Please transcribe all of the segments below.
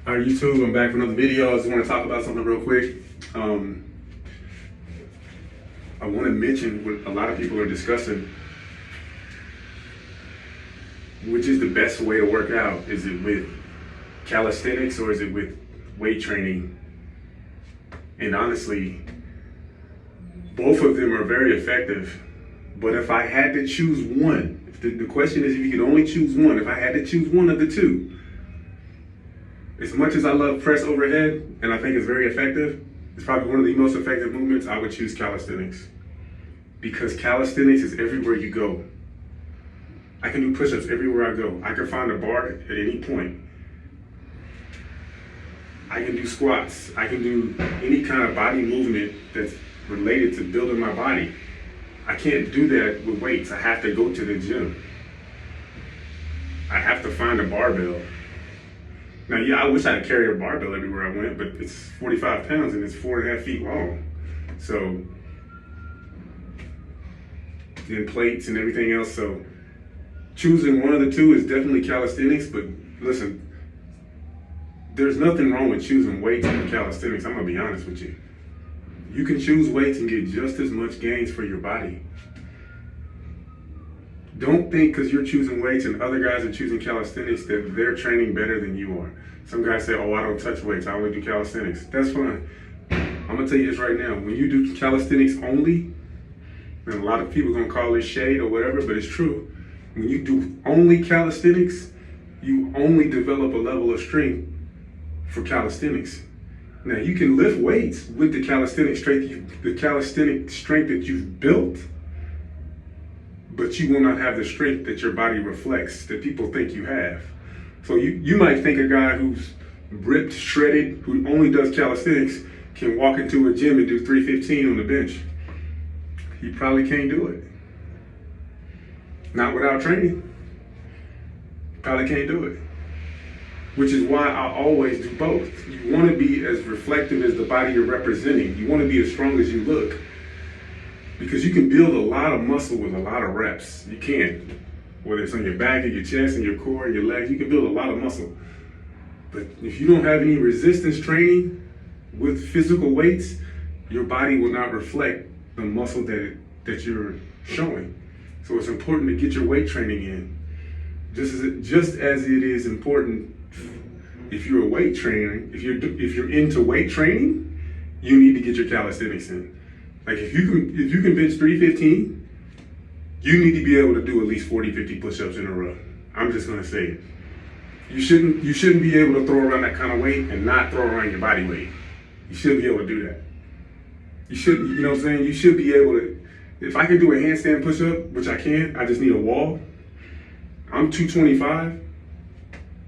All right, YouTube, I'm back for another video. I just want to talk about something real quick. I want to mention what a lot of people are discussing, which is the best way to work out. Is it with calisthenics or is it with weight training? And honestly, both of them are very effective. But if I had to choose one, if the question is if you could only choose one, if I had to choose one of the two, as much as I love press overhead, and I think it's very effective, it's probably one of the most effective movements, I would choose calisthenics. Because calisthenics is everywhere you go. I can do push-ups everywhere I go. I can find a bar at any point. I can do squats. I can do any kind of body movement that's related to building my body. I can't do that with weights. I have to go to the gym. I have to find a barbell. Now, yeah, I wish I could carry a barbell everywhere I went, but it's 45 pounds and it's 4.5 feet long. So, and plates and everything else. So, choosing one of the two is definitely calisthenics, but listen, there's nothing wrong with choosing weights and calisthenics. I'm gonna be honest with you. You can choose weights and get just as much gains for your body. Don't think because you're choosing weights and other guys are choosing calisthenics that they're training better than you are. Some guys say, oh, I don't touch weights, I only do calisthenics. That's fine. I'm gonna tell you this right now. When you do calisthenics only, and a lot of people are gonna call it shade or whatever, but it's true. When you do only calisthenics, you only develop a level of strength for calisthenics. Now you can lift weights with the calisthenic strength, that you've built, but you will not have the strength that your body reflects, that people think you have. So you might think a guy who's ripped, shredded, who only does calisthenics can walk into a gym and do 315 on the bench. He probably can't do it. Not without training. Probably can't do it. Which is why I always do both. You want to be as reflective as the body you're representing. You want to be as strong as you look. Because you can build a lot of muscle with a lot of reps. You can. Whether it's on your back, or your chest, and your core, and your legs, you can build a lot of muscle. But if you don't have any resistance training with physical weights, your body will not reflect the muscle that you're showing. So it's important to get your weight training in. Just as it is important, if you're a weight trainer, if you're into weight training, you need to get your calisthenics in. Like if you can bench 315, you need to be able to do at least 40, 50 push-ups in a row. I'm just gonna say it. You shouldn't be able to throw around that kind of weight and not throw around your body weight. You should be able to do that. You know what I'm saying? You should be able to. If I can do a handstand push-up, which I can, I just need a wall. I'm 225.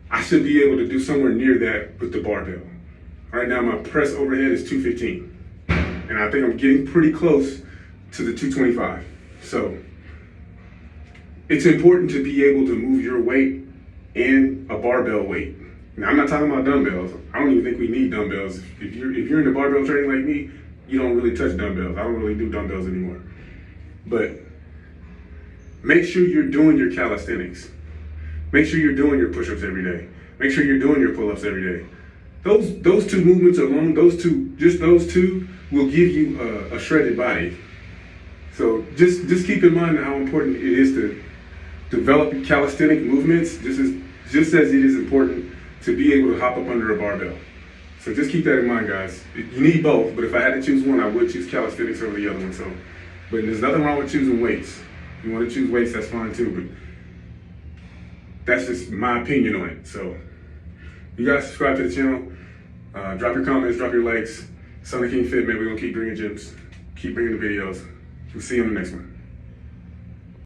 I should be able to do somewhere near that with the barbell. Right now, my press overhead is 215. And I think I'm getting pretty close to the 225. So, it's important to be able to move your weight and a barbell weight. Now, I'm not talking about dumbbells. I don't even think we need dumbbells. If you're into barbell training like me, you don't really touch dumbbells. I don't really do dumbbells anymore. But make sure you're doing your calisthenics. Make sure you're doing your push-ups every day. Make sure you're doing your pull-ups every day. Those two movements alone, just those two will give you a shredded body. So just keep in mind how important it is to develop calisthenic movements, just as it is important to be able to hop up under a barbell. So just keep that in mind, guys. You need both, but if I had to choose one, I would choose calisthenics over the other one. So, but there's nothing wrong with choosing weights. If you want to choose weights, that's fine too, but that's just my opinion on it. So you guys subscribe to the channel, drop your comments, drop your likes. Sonic King Fit, man, we're gonna keep bringing gyms, keep bringing the videos. We'll see you on the next one.